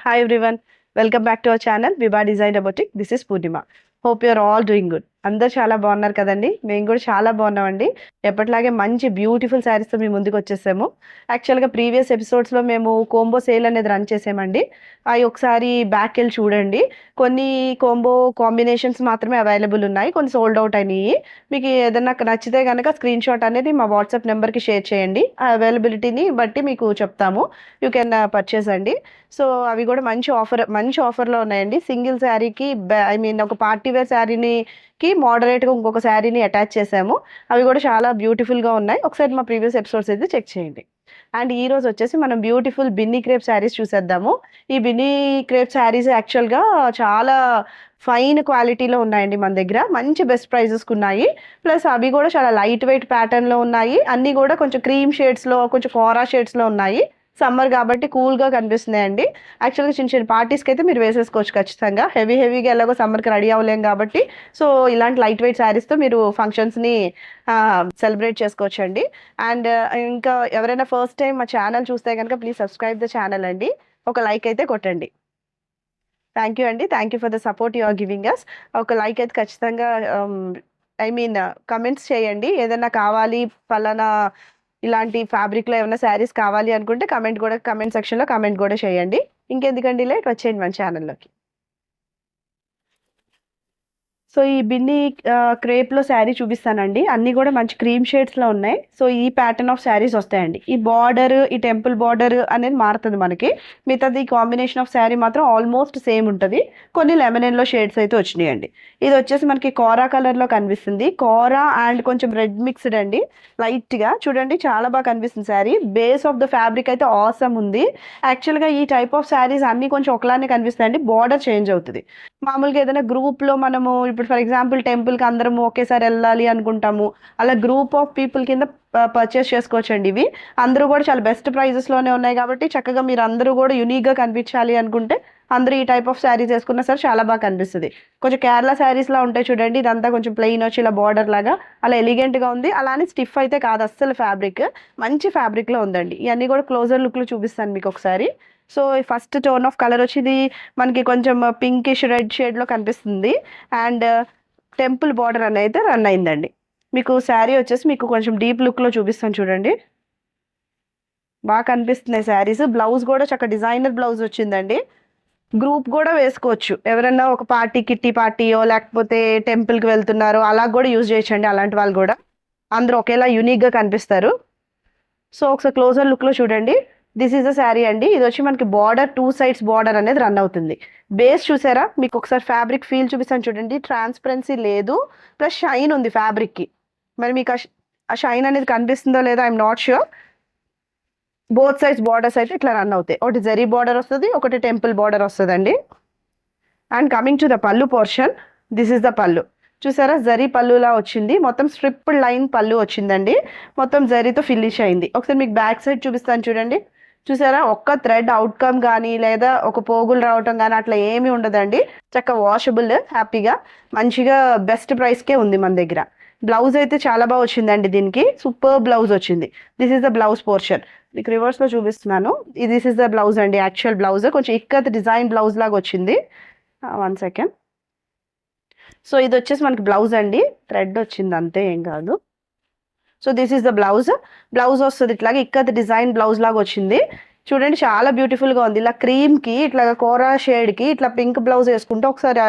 Hi everyone, welcome back to our channel Viva Design Robotic. This is Purnima. Hope you are all doing good. అందరు చాలా బాగున్నారు కదండి. మేము కూడా చాలా బాగున్నామండి. ఎప్పటిలాగే మంచి బ్యూటిఫుల్ శారీస్తో మీ ముందుకు వచ్చేసాము. యాక్చువల్గా ప్రీవియస్ ఎపిసోడ్స్లో మేము కోంబో సేల్ అనేది రన్ చేసామండి. అవి ఒకసారి బ్యాక్ వెళ్ళి చూడండి. కొన్ని కోంబో కాంబినేషన్స్ మాత్రమే అవైలబుల్ ఉన్నాయి, కొన్ని సోల్డ్ అవుట్ అయినాయి. మీకు ఏదైనా నచ్చితే కనుక స్క్రీన్ షాట్ అనేది మా వాట్సాప్ నెంబర్కి షేర్ చేయండి. ఆ అవైలబిలిటీని బట్టి మీకు చెప్తాము. యూ కెన్ పర్చేస్ అండి. సో అవి కూడా మంచి ఆఫర్లో ఉన్నాయండి. సింగిల్ శారీకి ఒక పార్టీ వేర్ శారీకి మోడరేట్గా ఇంకొక శారీని అటాచ్ చేసాము. అవి కూడా చాలా బ్యూటిఫుల్గా ఉన్నాయి. ఒకసారి మా ప్రీవియస్ ఎపిసోడ్స్ అయితే చెక్ చేయండి. అండ్ ఈ రోజు వచ్చేసి మనం బ్యూటిఫుల్ బిన్నీ క్రేప్ శారీస్ చూసేద్దాము. ఈ బిన్నీ క్రేప్ శారీస్ యాక్చువల్గా చాలా ఫైన్ క్వాలిటీలో ఉన్నాయండి. మన దగ్గర మంచి బెస్ట్ ప్రైజెస్కి ఉన్నాయి. ప్లస్ అవి కూడా చాలా లైట్ వెయిట్ ప్యాటర్న్లో ఉన్నాయి. అన్నీ కూడా కొంచెం క్రీమ్ షేడ్స్లో, కొంచెం కోరా షేడ్స్లో ఉన్నాయి. సమ్మర్ కాబట్టి కూల్గా కనిపిస్తున్నాయండి. యాక్చువల్గా చిన్న చిన్న పార్టీస్కి అయితే మీరు వేసేసుకోవచ్చు ఖచ్చితంగా. హెవీగా ఎలాగో సమ్మర్కి రెడీ అవ్వలేం కాబట్టి సో ఇలాంటి లైట్ వెయిట్ శారీస్తో మీరు ఫంక్షన్స్ని సెలబ్రేట్ చేసుకోవచ్చండి. అండ్ ఇంకా ఎవరైనా ఫస్ట్ టైం మా ఛానల్ చూస్తే కనుక ప్లీజ్ సబ్స్క్రైబ్ ద ఛానల్ అండి. ఒక లైక్ అయితే కొట్టండి. థ్యాంక్ యూ అండి. Thank you for the support you are giving us. ఒక లైక్ అయితే ఖచ్చితంగా కమెంట్స్ చేయండి. ఏదైనా కావాలి పలానా ఇలాంటి ఫ్యాబ్రిక్లో ఏమైనా శారీస్ కావాలి అనుకుంటే కమెంట్ సెక్షన్లో కమెంట్ కూడా చేయండి. ఇంకెందుకండి లేట్, వచ్చేయండి మన ఛానల్లోకి. సో ఈ బిన్నీ క్రేప్లో శారీ చూపిస్తానండి. అన్నీ కూడా మంచి క్రీమ్ షేడ్స్లో ఉన్నాయి. సో ఈ ప్యాటర్న్ ఆఫ్ శారీస్ వస్తాయండి. ఈ బార్డర్, ఈ టెంపుల్ బార్డర్ అనేది మారుతుంది మనకి. మిగతాది కాంబినేషన్ ఆఫ్ శారీ మాత్రం ఆల్మోస్ట్ సేమ్ ఉంటుంది. కొన్ని లెమనెన్లో షేడ్స్ అయితే వచ్చినాయండి. ఇది వచ్చేసి మనకి కోరా కలర్లో కనిపిస్తుంది. కోరా అండ్ కొంచెం రెడ్ మిక్స్డ్ అండి. లైట్గా చూడండి, చాలా బాగా కనిపిస్తుంది sari. Base of the fabric అయితే ఆసమ్ ఉంది. యాక్చువల్గా ఈ టైప్ ఆఫ్ శారీస్ అన్నీ కొంచెం ఒకలానే కనిపిస్తాయండి. బార్డర్ చేంజ్ అవుతుంది. మామూలుగా ఏదైనా గ్రూప్లో మనము ఇప్పుడు ఫర్ ఎగ్జాంపుల్ టెంపుల్కి అందరము ఒకేసారి వెళ్ళాలి అనుకుంటాము. అలా గ్రూప్ ఆఫ్ పీపుల్ కింద పర్చేస్ చేసుకోవచ్చండి. ఇవి అందరూ కూడా చాలా బెస్ట్ ప్రైజెస్లోనే ఉన్నాయి కాబట్టి చక్కగా మీరు అందరూ కూడా యూనిక్గా కనిపించాలి అనుకుంటే అందరూ ఈ టైప్ ఆఫ్ శారీస్ వేసుకున్నా సరే చాలా బాగా కనిపిస్తుంది. కొంచెం కేరళ శారీస్లా ఉంటాయి చూడండి. ఇదంతా కొంచెం ప్లెయిన్ వచ్చి ఇలా బార్డర్ లాగా అలా ఎలిగెంట్గా ఉంది. అలానే స్టిఫ్ అయితే కాదు అస్సలు. ఫ్యాబ్రిక్ మంచి ఫ్యాబ్రిక్లో ఉందండి. ఇవన్నీ కూడా క్లోజర్ లుక్లో చూపిస్తాను మీకు ఒకసారి. So first tone of colour వచ్చి ఇది మనకి కొంచెం పింకిష్ రెడ్ షేడ్లో కనిపిస్తుంది. అండ్ టెంపుల్ బార్డర్ అనేది రన్ అయిందండి. మీకు శారీ వచ్చేసి మీకు కొంచెం డీప్ లుక్లో చూపిస్తాను చూడండి. బాగా కనిపిస్తున్నాయి శారీస్. బ్లౌజ్ కూడా చక్కగా డిజైనర్ బ్లౌజ్ వచ్చిందండి. గ్రూప్ కూడా వేసుకోవచ్చు. ఎవరైనా ఒక పార్టీ, కిట్టి పార్టీయో లేకపోతే టెంపుల్కి వెళ్తున్నారో అలా కూడా యూజ్ చేయొచ్చండి. అలాంటి వాళ్ళు కూడా అందరూ ఒకేలా యూనిక్గా కనిపిస్తారు. సో ఒకసారి క్లోజర్ లుక్లో చూడండి. దిస్ ఈజ్ ద శారీ అండి. ఇది వచ్చి మనకి బార్డర్ 2 sides బార్డర్ అనేది రన్ అవుతుంది. బేస్ చూసారా, మీకు ఒకసారి ఫ్యాబ్రిక్ ఫీల్ చూపిస్తాను చూడండి. ట్రాన్స్పరెన్సీ లేదు, ప్లస్ షైన్ ఉంది ఫ్యాబ్రిక్కి. మరి మీకు ఆ షైన్ అనేది కనిపిస్తుందో లేదో I'm not sure. Both sides borders అయితే ఇట్లా రన్ అవుతాయి. ఒకటి జరీ బార్డర్ వస్తుంది, ఒకటి టెంపుల్ బార్డర్ వస్తుందండి. అండ్ కమింగ్ టు ద పళ్ళు పోర్షన్, దిస్ ఈస్ ద పళ్ళు. చూసారా, జరీ పళ్ళులా వచ్చింది. మొత్తం స్ట్రిప్డ్ లైన్ పళ్ళు వచ్చిందండి. మొత్తం జరీతో ఫినిష్ అయింది. ఒకసారి మీకు బ్యాక్ సైడ్ చూపిస్తాను చూడండి. చూసారా, ఒక్క థ్రెడ్ అవుట్కమ్ కానీ లేదా ఒక పోగులు రావటం కానీ అట్లా ఏమీ ఉండదండి. చక్కగా వాషబుల్, హ్యాపీగా మంచిగా బెస్ట్ ప్రైస్కే ఉంది మన దగ్గర. బ్లౌజ్ అయితే చాలా బాగా వచ్చిందండి. దీనికి సూపర్ బ్లౌజ్ వచ్చింది. This is the blouse portion. మీకు రివర్స్లో చూపిస్తున్నాను. దిస్ ఈస్ ద బ్లౌజ్ అండి. యాక్చువల్ బ్లౌజ్ కొంచెం ఇక్కత్ డిజైన్ బ్లౌజ్ లాగా వచ్చింది. 1 second. సో ఇది వచ్చేసి మనకి బ్లౌజ్ అండి. థ్రెడ్ వచ్చింది అంతే, ఏం కాదు. So this is the blouse వస్తుంది ఇట్లాగా ఇక్కత్ డిజైన్ బ్లౌజ్ లాగా వచ్చింది. చూడండి, చాలా బ్యూటిఫుల్గా ఉంది. ఇలా క్రీమ్కి, ఇట్లా కోరా షేడ్కి ఇట్లా పింక్ బ్లౌజ్ వేసుకుంటే ఒకసారి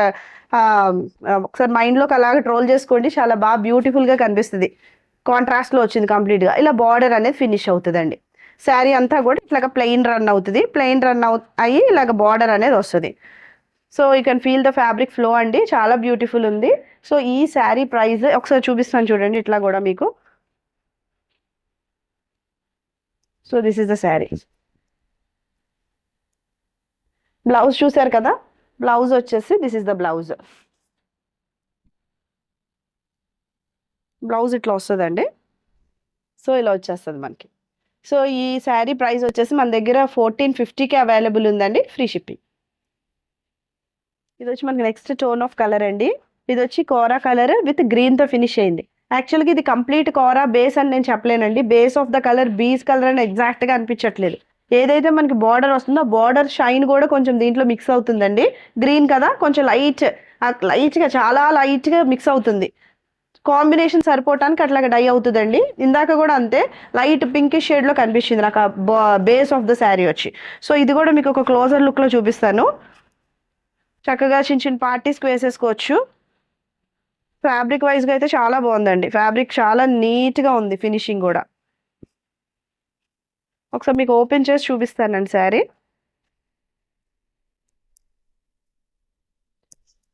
మైండ్లోకి అలాగే ట్రోల్ చేసుకోండి. చాలా బాగా బ్యూటిఫుల్గా కనిపిస్తుంది. కాంట్రాస్ట్లో వచ్చింది కంప్లీట్గా. ఇలా బార్డర్ అనేది ఫినిష్ అవుతుందండి. శారీ అంతా కూడా ఇట్లాగా ప్లెయిన్ రన్ అవుతుంది. అయ్యి ఇలాగ బార్డర్ అనేది వస్తుంది. So you can feel the fabric flow అండి. చాలా బ్యూటిఫుల్ ఉంది. సో ఈ శారీ ప్రైస్ ఒకసారి చూపిస్తాను చూడండి ఇట్లా కూడా మీకు. So this is the sari. Blouse చూసారు కదా, బ్లౌజ్ వచ్చేసి this is the blouse. Blouse ఇట్లా వస్తుందండి. సో ఇలా వచ్చేస్తుంది మనకి. సో ఈ శారీ ప్రైస్ వచ్చేసి మన దగ్గర 1450కి అవైలబుల్ ఉందండి, ఫ్రీ షిప్పింగ్. ఇది వచ్చి మనకి నెక్స్ట్ టోన్ ఆఫ్ కలర్ అండి. ఇది వచ్చి కోరా కలర్ విత్ గ్రీన్తో ఫినిష్ అయింది. యాక్చువల్గా ఇది కంప్లీట్ కోరా బేస్ అని నేను చెప్పలేనండి. బేస్ ఆఫ్ ద కలర్ బీస్ కలర్ అని ఎగ్జాక్ట్గా అనిపించట్లేదు. ఏదైతే మనకి బార్డర్ వస్తుందో బార్డర్ షైన్ కూడా కొంచెం దీంట్లో మిక్స్ అవుతుందండి. గ్రీన్ కదా, కొంచెం లైట్గా చాలా లైట్గా మిక్స్ అవుతుంది. కాంబినేషన్ సరిపోవటానికి అట్లాగా డై అవుతుందండి. ఇందాక కూడా అంతే లైట్ పింకిష్ షేడ్లో కనిపించింది నాకు బేస్ ఆఫ్ ద శారీ వచ్చి. సో ఇది కూడా మీకు ఒక క్లోజర్ లుక్లో చూపిస్తాను. చక్కగా చిన్న చిన్న పార్టీస్కి వేసేసుకోవచ్చు. ఫ్యాబ్రిక్ వైజ్గా అయితే చాలా బాగుందండి. ఫ్యాబ్రిక్ చాలా నీట్గా ఉంది, ఫినిషింగ్ కూడా. ఒకసారి మీకు ఓపెన్ చేసి చూపిస్తానండి శారీ.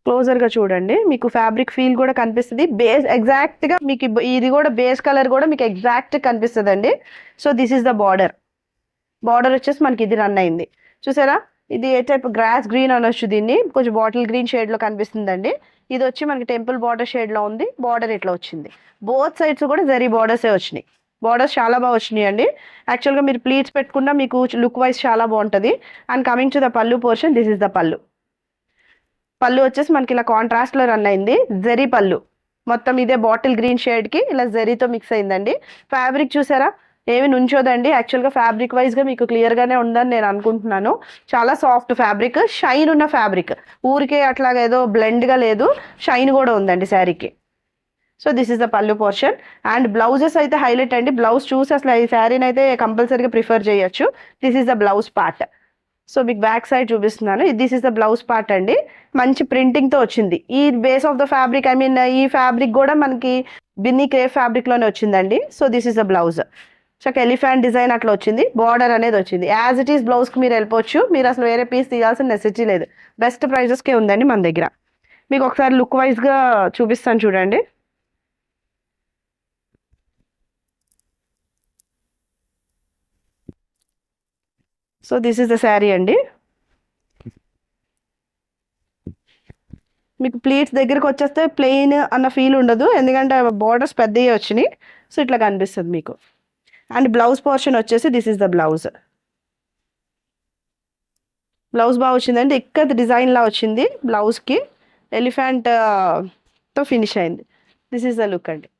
క్లోజర్గా చూడండి, మీకు ఫ్యాబ్రిక్ ఫీల్ కూడా కనిపిస్తుంది. బేస్ ఎగ్జాక్ట్గా మీకు ఇది కూడా బేస్ కలర్ కూడా మీకు ఎగ్జాక్ట్ కనిపిస్తుంది అండి. So this is the border. Border వచ్చేసి మనకి ఇది రన్ అయింది, చూసారా? ఇది ఏ టైప్ గ్రాస్ గ్రీన్ అనొచ్చు, దీన్ని కొంచెం బాటిల్ గ్రీన్ షేడ్లో కనిపిస్తుందండి. ఇది వచ్చి మనకి టెంపుల్ బార్డర్ షేడ్లో ఉంది. బార్డర్ ఇట్లా వచ్చింది. బోత్ సైడ్స్ కూడా జరీ బార్డర్సే వచ్చినాయి. బార్డర్స్ చాలా బాగా వచ్చినాయి అండి. యాక్చువల్గా మీరు ప్లీట్స్ పెట్టుకున్నా మీకు లుక్ వైజ్ చాలా బాగుంటుంది. అండ్ కమింగ్ టు ద పల్లు పోర్షన్, దిస్ ఇస్ ద పల్లు. పళ్ళు వచ్చేసి మనకి ఇలా కాంట్రాస్ట్లో రన్ అయింది. జరీ పళ్ళు మొత్తం ఇదే బాటిల్ గ్రీన్ షేడ్కి ఇలా జరీతో మిక్స్ అయిందండి. ఫ్యాబ్రిక్ చూసారా, ఏమి నుంచోదండి. యాక్చువల్గా ఫ్యాబ్రిక్ వైజ్గా మీకు క్లియర్గానే ఉందని నేను అనుకుంటున్నాను. చాలా సాఫ్ట్ ఫ్యాబ్రిక్, షైన్ ఉన్న ఫ్యాబ్రిక్. ఊరికే అట్లాగా ఏదో బ్లెండ్గా లేదు, షైన్ కూడా ఉందండి శారీకి. సో దిస్ ఇస్ ద పల్లు పోర్షన్. అండ్ బ్లౌజెస్ అయితే హైలైట్ అండి. బ్లౌజ్ చూసి అసలు ఈ శారీని అయితే కంపల్సరీగా ప్రిఫర్ చేయొచ్చు. This is the blouse part. So మీకు బ్యాక్ సైడ్ చూపిస్తున్నాను. This is the blouse part అండి. మంచి ప్రింటింగ్తో వచ్చింది. ఈ base of the fabric, I mean ఈ ఫ్యాబ్రిక్ కూడా మనకి బిన్నీ క్రేప్ ఫ్యాబ్రిక్లోనే వచ్చిందండి. So this is the blouse. చక్క ఎలిఫెంట్ డిజైన్ అట్లా వచ్చింది. బార్డర్ అనేది వచ్చింది. యాజ్ ఇట్ ఈస్ బ్లౌజ్కి మీరు వెళ్ళిపోవచ్చు. మీరు అసలు వేరే పీస్ తీయాల్సిన నెసెసిటీ లేదు. బెస్ట్ ప్రైజెస్కే ఉందండి మన దగ్గర. మీకు ఒకసారి లుక్ వైజ్గా చూపిస్తాను చూడండి. So this is the sari అండి. మీకు ప్లీట్స్ దగ్గరకు వచ్చేస్తే ప్లెయిన్ అన్న ఫీల్ ఉండదు, ఎందుకంటే బార్డర్స్ పెద్దవి వచ్చినాయి. సో ఇట్లా కనిపిస్తుంది మీకు. అండ్ బ్లౌజ్ పోర్షన్ వచ్చేసి this is the blouse. Blouse బాగా వచ్చిందండి. ఇక్కత్ డిజైన్ లా వచ్చింది బ్లౌజ్కి. ఎలిఫెంట్ తో ఫినిష్ అయింది. దిస్ ఈస్ ద లుక్ అండి.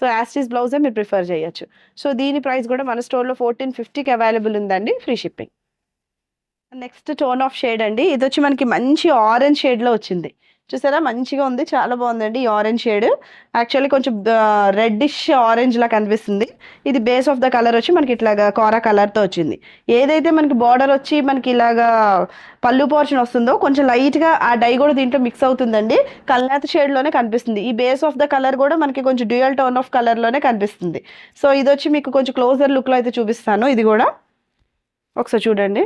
సో యాస్టీస్ బ్లౌజే మీరు ప్రిఫర్ చేయొచ్చు. సో దీని ప్రైస్ కూడా మన స్టోర్లో 1450కి అవైలబుల్ ఉందండి, free shipping. Next tone of shade అండి. ఇది వచ్చి మనకి మంచి ఆరెంజ్ షేడ్లో వచ్చింది. చూసారా, మంచిగా ఉంది, చాలా బాగుందండి ఈ ఆరెంజ్ షేడ్. యాక్చువల్లీ కొంచెం రెడ్డిష్ ఆరెంజ్ లా కనిపిస్తుంది. ఇది బేస్ ఆఫ్ ద కలర్ వచ్చి మనకి ఇట్లాగా కోరా కలర్తో వచ్చింది. ఏదైతే మనకి బార్డర్ వచ్చి మనకి ఇలాగా పళ్ళు పోర్షన్ వస్తుందో కొంచెం లైట్గా ఆ డై కూడా దీంట్లో మిక్స్ అవుతుందండి. కల్నేత షేడ్లోనే కనిపిస్తుంది. ఈ బేస్ ఆఫ్ ద కలర్ కూడా మనకి కొంచెం డ్యూయల్ టోన్ ఆఫ్ కలర్లోనే కనిపిస్తుంది. సో ఇది వచ్చి మీకు కొంచెం క్లోజర్ లుక్లో అయితే చూపిస్తాను. ఇది కూడా ఒకసారి చూడండి.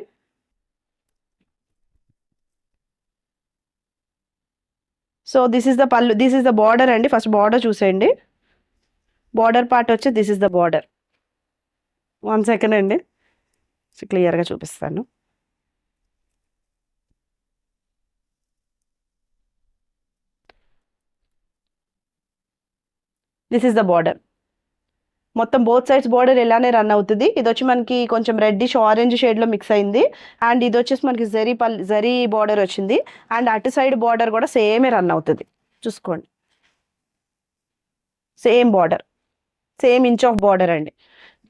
సో దిస్ ఇస్ ద పల్లు, దిస్ ఇస్ ద బార్డర్ అండి. ఫస్ట్ బార్డర్ చూసేయండి. బార్డర్ పార్ట్ వచ్చి this is the border. 1 second అండి, క్లియర్గా చూపిస్తాను. This is the border. మొత్తం బోత్ సైడ్స్ బార్డర్ ఇలానే రన్ అవుతుంది. ఇది వచ్చి మనకి కొంచెం రెడ్డిష్ ఆరెంజ్ షేడ్లో మిక్స్ అయింది. అండ్ ఇది వచ్చేసి మనకి జరీ బార్డర్ వచ్చింది. అండ్ అటు సైడ్ బార్డర్ కూడా సేమే రన్ అవుతుంది, చూసుకోండి. Same border, same inch of border అండి.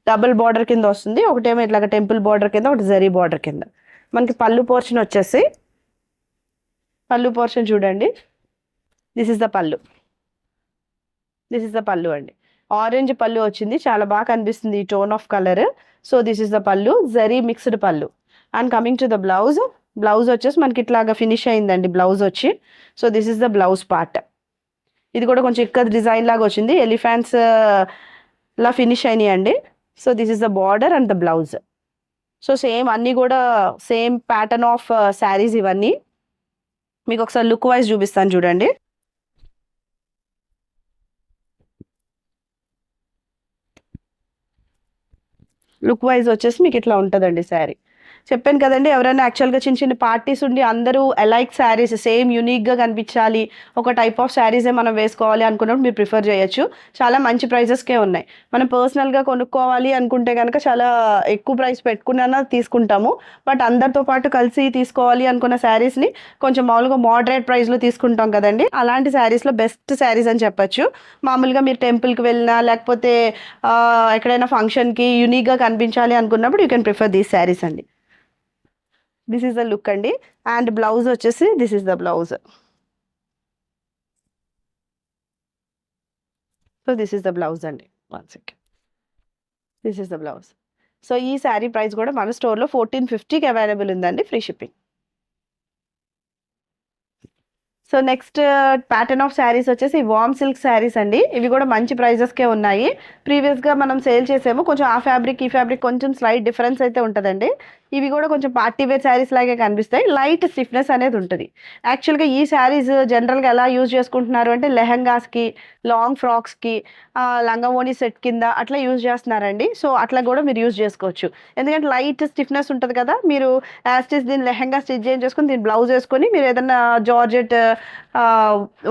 డబుల్ బార్డర్ కింద వస్తుంది. ఒకటేమో ఇట్లాగ టెంపుల్ బార్డర్ కింద, ఒకటి జరీ బార్డర్ కింద. మనకి పళ్ళు పోర్షన్ వచ్చేసి, పళ్ళు పోర్షన్ చూడండి. దిస్ ఇస్ ద పళ్ళు. దిస్ ఇస్ ద పళ్ళు అండి. ఆరెంజ్ పళ్ళు వచ్చింది, చాలా బాగా కనిపిస్తుంది ఈ tone of colour. So this is the పళ్ళు, జరీ మిక్స్డ్ పళ్ళు. And coming to the blouse. Blouse వచ్చేసి మనకి ఇట్లాగా ఫినిష్ అయిందండి బ్లౌజ్ వచ్చి. So this is the blouse part. ఇది కూడా కొంచెం ఇక్కడ డిజైన్ లాగా వచ్చింది. ఎలిఫెంట్స్ లా ఫినిష్ అయినాయి అండి. So this is the border and the blouse. So same అన్నీ కూడా సేమ్ ప్యాటర్న్ ఆఫ్ శారీస్ ఇవన్నీ. మీకు ఒకసారి లుక్ వైజ్ చూపిస్తాను చూడండి. లుక్ వైజ్ వచ్చేసి మీకు ఇట్లా ఉంటుందండి శారీ. చెప్పాను కదండి, ఎవరైనా యాక్చువల్గా చిన్న చిన్న పార్టీస్ ఉండి అందరూ అలైక్ శారీస్ సేమ్ యూనిక్గా కనిపించాలి, ఒక టైప్ ఆఫ్ శారీసే మనం వేసుకోవాలి అనుకున్నప్పుడు మీరు ప్రిఫర్ చేయొచ్చు. చాలా మంచి ప్రైజెస్కే ఉన్నాయి. మనం పర్సనల్గా కొనుక్కోవాలి అనుకుంటే కనుక చాలా ఎక్కువ ప్రైస్ పెట్టుకున్నా తీసుకుంటాము. బట్ అందరితో పాటు కలిసి తీసుకోవాలి అనుకున్న శారీస్ని కొంచెం మామూలుగా మోడరేట్ ప్రైస్లో తీసుకుంటాం కదండి, అలాంటి శారీస్లో బెస్ట్ శారీస్ అని చెప్పచ్చు. మామూలుగా మీరు టెంపుల్కి వెళ్ళినా లేకపోతే ఎక్కడైనా ఫంక్షన్కి యూనిక్గా కనిపించాలి అనుకున్నప్పుడు you can prefer these saris అండి. దిస్ ఈస్ ద లుక్ అండి. అండ్ బ్లౌజ్ వచ్చేసి this is the blouse. So this is the blouse అండి. 1 second. This is the blouse. So ఈ శారీ ప్రైస్ కూడా మన స్టోర్లో 1450కి అవైలబుల్ ఉందండి, free shipping. So next pattern of saris వచ్చేసి వామ్ సిల్క్ శారీస్ అండి. ఇవి కూడా మంచి ప్రైజెస్కే ఉన్నాయి. ప్రీవియస్గా మనం సేల్ చేసాము, కొంచెం ఆ ఫ్యాబ్రిక్ ఈ ఫ్యాబ్రిక్ కొంచెం స్లైట్ డిఫరెన్స్ అయితే ఉంటుందండి. ఇవి కూడా కొంచెం పార్టీ వేర్ శారీస్ లాగే కనిపిస్తాయి, లైట్ స్టిఫ్నెస్ అనేది ఉంటుంది. యాక్చువల్గా ఈ శారీస్ జనరల్గా ఎలా యూజ్ చేసుకుంటున్నారు అంటే లెహంగాస్కి, లాంగ్ ఫ్రాక్స్కి, లంగావోణి సెట్ కింద అట్లా యూజ్ చేస్తున్నారండి. సో అట్లా కూడా మీరు యూజ్ చేసుకోవచ్చు, ఎందుకంటే లైట్ స్టిఫ్నెస్ ఉంటుంది కదా. మీరు యాస్టిస్ దీని లెహంగా స్టిచ్ చేసుకొని దీని బ్లౌజ్ వేసుకొని మీరు ఏదైనా జార్జెట్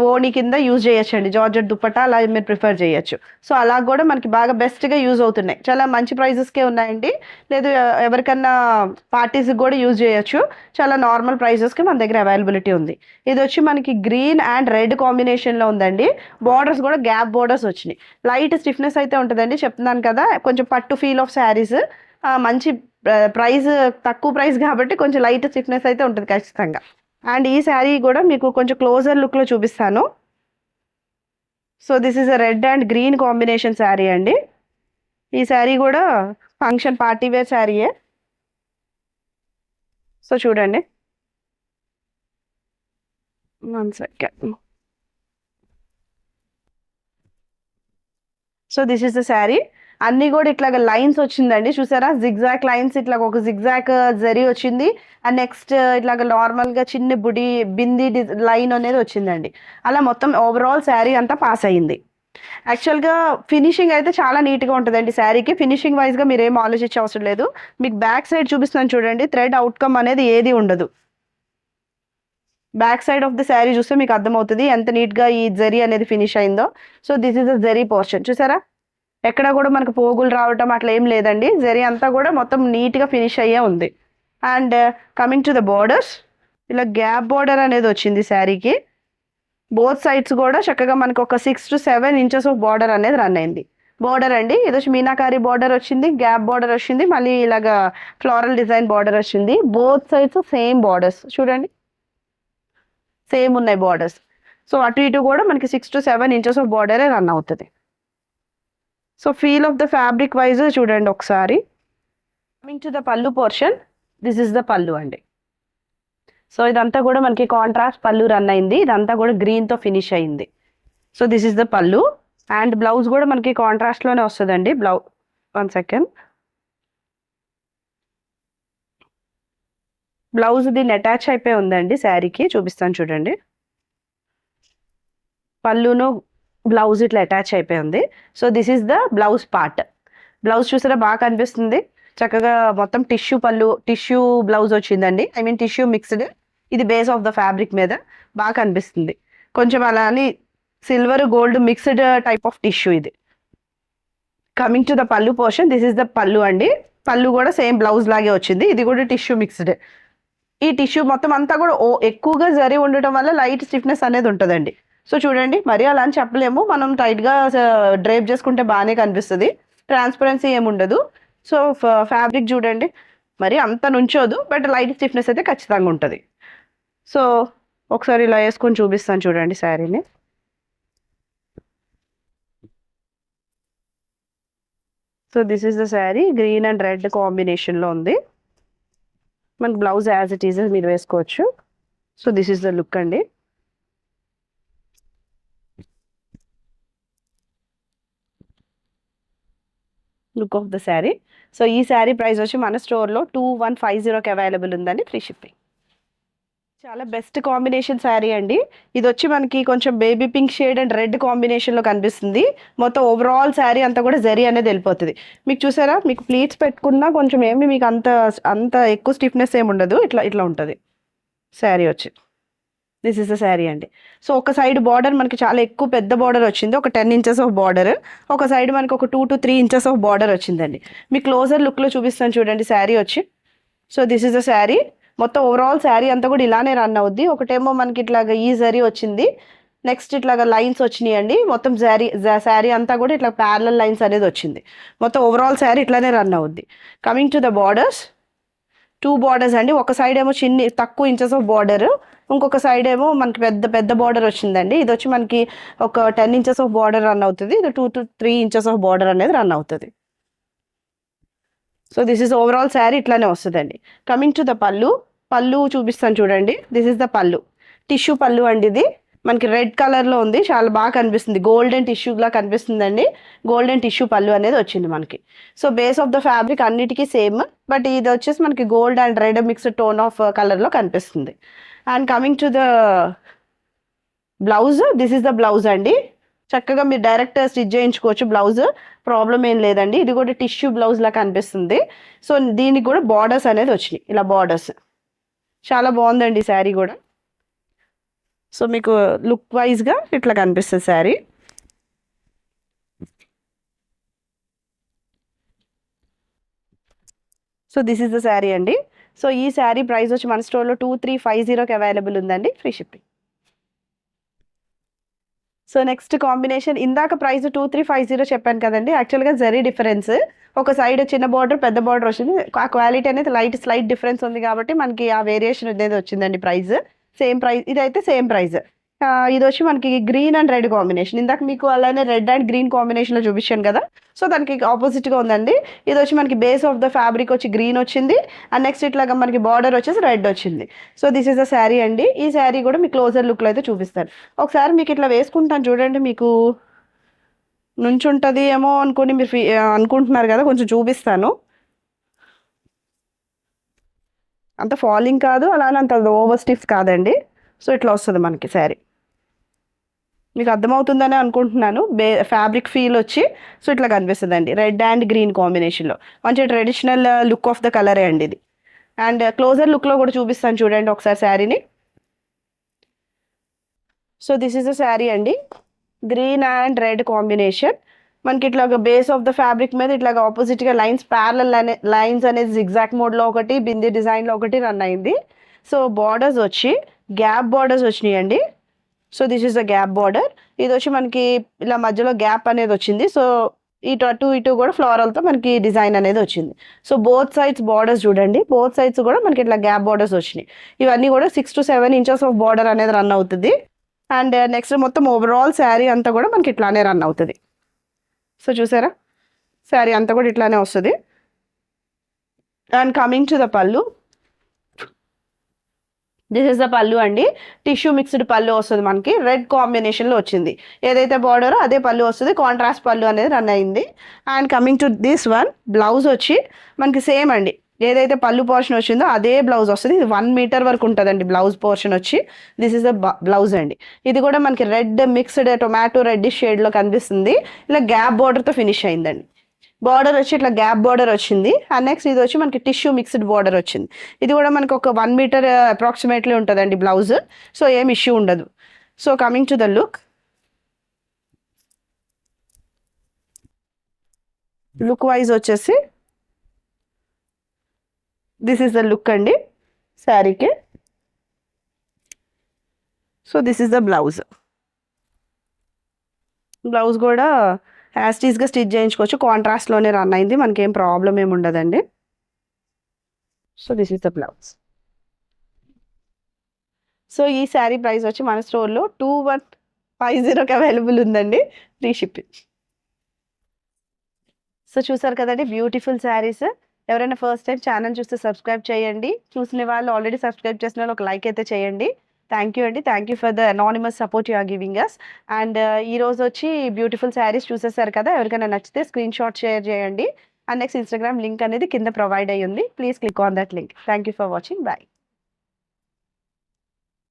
ఓణి కింద యూజ్ చేయొచ్చండి, జార్జెట్ దుప్పట్టా అలా మీరు ప్రిఫర్ చేయొచ్చు. సో అలా కూడా మనకి బాగా బెస్ట్గా యూజ్ అవుతున్నాయి, చాలా మంచి ప్రైజెస్కే ఉన్నాయండి. లేదు ఎవరికన్నా పార్టీస్కి కూడా యూజ్ చేయొచ్చు, చాలా నార్మల్ ప్రైజెస్కి మన దగ్గర అవైలబిలిటీ ఉంది. ఇది వచ్చి మనకి గ్రీన్ అండ్ రెడ్ కాంబినేషన్లో ఉందండి. బార్డర్స్ కూడా గ్యాప్ బార్డర్స్ వచ్చినాయి, లైట్ స్టిఫ్నెస్ అయితే ఉంటుందండి. చెప్తున్నాను కదా, కొంచెం పట్టు ఫీల్ ఆఫ్ శారీస్, మంచి ప్రైస్, తక్కువ ప్రైస్ కాబట్టి కొంచెం లైట్ స్టిఫ్నెస్ అయితే ఉంటుంది ఖచ్చితంగా. అండ్ ఈ శారీ కూడా మీకు కొంచెం క్లోజర్ లుక్లో చూపిస్తాను. So this is a red and green combination sari అండి. ఈ శారీ కూడా ఫంక్షన్ పార్టీ వేర్ శారీయే. సో చూడండి, 1 second. So this is the sari. అన్నీ కూడా ఇట్లాగ లైన్స్ వచ్చిందండి, చూసారా, జిగ్జాక్ లైన్స్, ఇట్లా ఒక జిగ్జాక్ జరీ వచ్చింది. అండ్ నెక్స్ట్ ఇట్లాగ నార్మల్గా చిన్న బుడి బింది లైన్ అనేది వచ్చిందండి. అలా మొత్తం ఓవరాల్ శారీ అంతా పాస్ అయ్యింది. యాక్చువల్గా ఫినిషింగ్ అయితే చాలా నీట్గా ఉంటుందండి శారీకి. ఫినిషింగ్ వైజ్గా మీరు ఏం ఆలోచించే అవసరం లేదు. మీకు బ్యాక్ సైడ్ చూపిస్తున్నాను చూడండి, థ్రెడ్ అవుట్కమ్ అనేది ఏది ఉండదు. Back side of the sari చూస్తే మీకు అర్థమవుతుంది ఎంత నీట్గా ఈ జరీ అనేది ఫినిష్ అయిందో. So this is the zari portion, చూసారా, ఎక్కడ కూడా మనకు పోగులు రావటం అట్లా ఏం లేదండి. జరీ అంతా కూడా మొత్తం నీట్గా ఫినిష్ అయ్యే ఉంది. And coming to the borders, ఇలా గ్యాప్ బోర్డర్ అనేది వచ్చింది శారీకి. బోత్ సైడ్స్ కూడా చక్కగా మనకు ఒక 6 to 7 ఇంచెస్ ఆఫ్ బార్డర్ అనేది రన్ అయింది. బార్డర్ అండి, ఇది వచ్చి మీనాకారి బార్డర్ వచ్చింది, గ్యాప్ బార్డర్ వచ్చింది, మళ్ళీ ఇలాగా ఫ్లోరల్ డిజైన్ బార్డర్ వచ్చింది. బోత్ సైడ్స్ సేమ్ బార్డర్స్ చూడండి, సేమ్ ఉన్నాయి బార్డర్స్. సో అటు ఇటు కూడా మనకి 6 to 7 ఇంచెస్ ఆఫ్ బార్డరే రన్ అవుతుంది. So feel of the fabric wise చూడండి ఒకసారి. కమింగ్ టు ద పళ్ళు పోర్షన్, దిస్ ఇస్ ద పళ్ళు అండి. సో ఇదంతా కూడా మనకి కాంట్రాస్ట్ పళ్ళు రన్ అయింది, ఇదంతా కూడా గ్రీన్తో ఫినిష్ అయింది. సో దిస్ ఇస్ ద పళ్ళు. అండ్ బ్లౌజ్ కూడా మనకి కాంట్రాస్ట్లోనే వస్తుందండి. Blouse 1 second. బ్లౌజ్ దీన్ని అటాచ్ అయిపోయి ఉందండి శారీకి, చూపిస్తాను చూడండి. పళ్ళును బ్లౌజ్ ఇట్లా అటాచ్ అయిపోయి ఉంది. So this is the blouse part. Blouse చూసారా బాగా కనిపిస్తుంది, చక్కగా మొత్తం టిష్యూ పళ్ళు, టిష్యూ బ్లౌజ్ వచ్చిందండి, ఐ మీన్ టిష్యూ మిక్స్డ్. ఇది బేస్ ఆఫ్ ద ఫ్యాబ్రిక్ మీద బాగా కనిపిస్తుంది, కొంచెం అలా అని silver gold mixed type of tissue ఇది. కమింగ్ టు ద పళ్ళు పోర్షన్, దిస్ ఇస్ ద పళ్ళు అండి. పళ్ళు కూడా సేమ్ బ్లౌజ్ లాగే వచ్చింది, ఇది కూడా టిష్యూ మిక్స్డ్. ఈ టిష్యూ మొత్తం అంతా కూడా ఎక్కువగా జరి ఉండటం వల్ల లైట్ స్టిఫ్నెస్ అనేది ఉంటుందండి. సో చూడండి, మరీ అలా అని చెప్పలేము, మనం టైట్గా డ్రైప్ చేసుకుంటే బాగానే కనిపిస్తుంది, ట్రాన్స్పరెన్సీ ఏముండదు. సో ఫ్యాబ్రిక్ చూడండి, మరి అంత నుంచోదు, బట్ లైట్ స్టిఫ్నెస్ అయితే ఖచ్చితంగా ఉంటుంది. సో ఒకసారి ఇలా వేసుకొని చూపిస్తాను చూడండి శారీని. So this is the sari, green and red కాంబినేషన్లో ఉంది. మనకి బ్లౌజ్ యాజ్ ఇట్ ఈజ్ మీరు వేసుకోవచ్చు. So this is the look అండి. Look of the sari. So ఈ శారీ ప్రైస్ వచ్చి మన స్టోర్లో 2150కి అవైలబుల్ ఉందండి, ఫ్రీ షిప్పింగ్. చాలా బెస్ట్ కాంబినేషన్ శారీ అండి. ఇది వచ్చి మనకి కొంచెం baby pink shade and red కాంబినేషన్లో కనిపిస్తుంది. మొత్తం ఓవరాల్ శారీ అంతా కూడా జరీ అనేది వెళ్ళిపోతుంది. మీకు చూసారా, మీకు ప్లీట్స్ పెట్టుకున్నా కొంచెం ఏమి మీకు అంత అంత ఎక్కువ స్టిఫ్నెస్ ఏమి ఉండదు. ఇట్లా ఇట్లా ఉంటుంది శారీ వచ్చి. దిస్ ఇస్ ద శారీ అండి. సో ఒక సైడ్ బార్డర్ మనకి చాలా ఎక్కువ పెద్ద బార్డర్ వచ్చింది, ఒక 10 ఇంచెస్ ఆఫ్ బార్డర్. ఒక సైడ్ మనకి ఒక 2 to 3 ఇంచెస్ ఆఫ్ బార్డర్ వచ్చిందండి. మీ క్లోజర్ లుక్లో చూపిస్తాను చూడండి శారీ వచ్చి. So this is the sari. మొత్తం ఓవరాల్ శారీ అంతా కూడా ఇలానే రన్ అవుద్ది. ఒకటేమో మనకి ఇట్లాగా ఈ జరీ వచ్చింది, నెక్స్ట్ ఇట్లాగా లైన్స్ వచ్చినాయి అండి. మొత్తం శారీ అంతా కూడా ఇట్లా ప్యారలల్ లైన్స్ అనేది వచ్చింది. మొత్తం ఓవరాల్ శారీ ఇట్లానే రన్ అవుద్ది. Coming to the borders, 2 borders అండి. ఒక సైడ్ ఏమో తక్కువ ఇంచెస్ ఆఫ్ బార్డర్, ఇంకొక సైడ్ ఏమో మనకి పెద్ద పెద్ద బార్డర్ వచ్చిందండి. ఇది వచ్చి మనకి ఒక 10 ఇంచెస్ ఆఫ్ బార్డర్ రన్ అవుతుంది. ఇది 2 to 3 ఇంచెస్ ఆఫ్ బార్డర్ అనేది రన్ అవుతుంది. So this is overall sari ఇట్లానే వస్తుందండి. కమింగ్ టు ద పళ్ళు, పళ్ళు చూపిస్తాను చూడండి. దిస్ ఇస్ ద పళ్ళు, టిష్యూ పళ్ళు అండి. ఇది మనకి రెడ్ కలర్లో ఉంది, చాలా బాగా కనిపిస్తుంది, గోల్డెన్ టిష్యూలా కనిపిస్తుందండి. గోల్డెన్ టిష్యూ పళ్ళు అనేది వచ్చింది మనకి. So base of the fabric అన్నిటికీ సేమ్, బట్ ఇది వచ్చేసి మనకి gold and red mixed tone of కలర్లో కనిపిస్తుంది. And coming to the blouse, this is the blouse అండి. చక్కగా మీరు డైరెక్ట్ స్టిచ్ చేయించుకోవచ్చు బ్లౌజ్, ప్రాబ్లం ఏం లేదండి. ఇది కూడా టిష్యూ బ్లౌజ్ లా కనిపిస్తుంది. సో దీనికి కూడా బార్డర్స్ అనేది వచ్చినాయి, ఇలా బార్డర్స్. చాలా బాగుందండి శారీ కూడా. సో మీకు లుక్ వైజ్గా ఇట్లా కనిపిస్తుంది sari. So this is the sari అండి. సో ఈ శారీ ప్రైస్ వచ్చి మన స్టోర్లో 2350కి అవైలబుల్ ఉందండి, free shipping. So next combination, ఇందాక ప్రైస్ 2350 చెప్పాను కదండి. యాక్చువల్గా జరీ డిఫరెన్స్, ఒక సైడ్ చిన్న బార్డర్ పెద్ద బార్డర్ వచ్చింది. ఆ క్వాలిటీ అనేది స్లైట్ డిఫరెన్స్ ఉంది కాబట్టి మనకి ఆ వేరియేషన్ అనేది వచ్చిందండి. ప్రైస్ సేమ్ ప్రైస్, ఇదైతే సేమ్ ప్రైస్. ఇది వచ్చి మనకి గ్రీన్ అండ్ రెడ్ కాంబినేషన్. ఇందాక మీకు అలానే రెడ్ అండ్ గ్రీన్ కాంబినేషన్లో చూపించాను కదా, సో దానికి ఆపోజిట్గా ఉందండి. ఇది వచ్చి మనకి బేస్ ఆఫ్ ద ఫ్యాబ్రిక్ వచ్చి గ్రీన్ వచ్చింది, అండ్ నెక్స్ట్ ఇట్లాగా మనకి బార్డర్ వచ్చేసి రెడ్ వచ్చింది. So this is the sari అండి. ఈ శారీ కూడా మీ క్లోజర్ లుక్లో అయితే చూపిస్తాను. ఒకసారి మీకు ఇట్లా వేసుకుంటాను చూడండి, మీకు నుంచుంటుంది ఏమో అనుకుని మీరు అనుకుంటున్నారు కదా, కొంచెం చూపిస్తాను. అంత ఫాలింగ్ కాదు, అలానే అంత ఓవర్ స్టిఫ్ కాదండి. సో ఇట్లా వస్తుంది మనకి శారీ. మీకు అర్థమవుతుందని అనుకుంటున్నాను. ఫ్యాబ్రిక్ ఫీల్ వచ్చి సో ఇట్లా కనిపిస్తుందండి, రెడ్ అండ్ గ్రీన్ కాంబినేషన్లో. మంచి ట్రెడిషనల్ లుక్ ఆఫ్ ద కలరే అండి ఇది. అండ్ క్లోజర్ లుక్లో కూడా చూపిస్తాను చూడండి ఒకసారి శారీని. So this is the sari అండి, గ్రీన్ అండ్ రెడ్ కాంబినేషన్. మనకి ఇట్లాగా బేస్ ఆఫ్ ద ఫ్యాబ్రిక్ మీద ఇట్లాగా ఆపోజిట్గా లైన్స్, ప్యారలల్ లైన్స్ అనేది జిగ్జాక్ మోడ్లో ఒకటి, బిందీ డిజైన్లో ఒకటి రన్ అయింది. సో బార్డర్స్ వచ్చి గ్యాప్ బార్డర్స్ వచ్చినాయి అండి. So this is the gap border. ఇది వచ్చి మనకి ఇలా మధ్యలో గ్యాప్ అనేది వచ్చింది. సో ఇటు అటు ఇటు కూడా ఫ్లోరల్తో మనకి డిజైన్ అనేది వచ్చింది. సో బోత్ సైడ్స్ బార్డర్స్ చూడండి, బోత్ సైడ్స్ కూడా మనకి ఇట్లా గ్యాప్ బార్డర్స్ వచ్చినాయి. ఇవన్నీ కూడా 6 to 7 ఇంచెస్ ఆఫ్ బార్డర్ అనేది రన్ అవుతుంది. అండ్ నెక్స్ట్ మొత్తం ఓవరాల్ శారీ అంతా కూడా మనకి ఇట్లానే రన్ అవుతుంది. సో చూసారా, శారీ అంతా కూడా ఇట్లానే వస్తుంది. అండ్ కమింగ్ టు ద పళ్ళు, దిస్ ఇస్ ద పళ్ళు అండి. టిష్యూ మిక్స్డ్ పళ్ళు వస్తుంది మనకి, రెడ్ కాంబినేషన్లో వచ్చింది. ఏదైతే బార్డరో అదే పళ్ళు వస్తుంది, కాంట్రాస్ట్ పళ్ళు అనేది రన్ అయింది. And coming to this one, blouse వచ్చి మనకి సేమ్ అండి, ఏదైతే పళ్ళు పోర్షన్ వచ్చిందో అదే బ్లౌజ్ వస్తుంది. ఇది 1 మీటర్ వరకు ఉంటుందండి బ్లౌజ్ పోర్షన్ వచ్చి. దిస్ ఇస్ ద బ్లౌజ్ అండి. ఇది కూడా మనకి రెడ్ మిక్స్డ్ టొమాటో రెడ్ షేడ్లో కనిపిస్తుంది. ఇలా గ్యాప్ బార్డర్తో ఫినిష్ అయిందండి. బార్డర్ వచ్చి ఇట్లా గ్యాప్ బార్డర్ వచ్చింది. అండ్ నెక్స్ట్ ఇది వచ్చి మనకి టిష్యూ మిక్స్డ్ బార్డర్ వచ్చింది. ఇది కూడా మనకి ఒక 1 మీటర్ అప్రాక్సిమేట్లీ ఉంటుందండి బ్లౌజ్. సో ఏం ఇష్యూ ఉండదు. So coming to the look wise వచ్చేసి దిస్ ఈస్ ద లుక్ అండి శారీకి. So this is the blouse. Blouse కూడా యాస్టీస్గా స్టిచ్ చేయించుకోవచ్చు, కాంట్రాస్ట్లోనే రన్ అయింది, మనకేం ప్రాబ్లం ఏమి ఉండదండి. So this is the blouse. So ఈ శారీ ప్రైస్ వచ్చి మన స్టోర్లో 2150కి అవైలబుల్ ఉందండి, ఫ్రీ షిప్పింగ్. సో చూసారు కదండి బ్యూటిఫుల్ శారీస్. ఎవరైనా ఫస్ట్ టైం ఛానల్ చూస్తే సబ్స్క్రైబ్ చేయండి, చూసిన వాళ్ళు ఆల్రెడీ సబ్స్క్రైబ్ చేసిన వాళ్ళు ఒక లైక్ అయితే చేయండి. థ్యాంక్ యూ అండి, thank you for the anonymous support you are giving us. And ఈరోజు వచ్చి బ్యూటిఫుల్ శారీస్ చూసేసారు కదా, ఎవరికైనా నచ్చితే స్క్రీన్ షాట్ షేర్ చేయండి. అండ్ నెక్స్ట్ ఇన్స్టాగ్రామ్ లింక్ అనేది కింద ప్రొవైడ్ అయ్యి ఉంది, please click on that link. Thank you for watching, bye.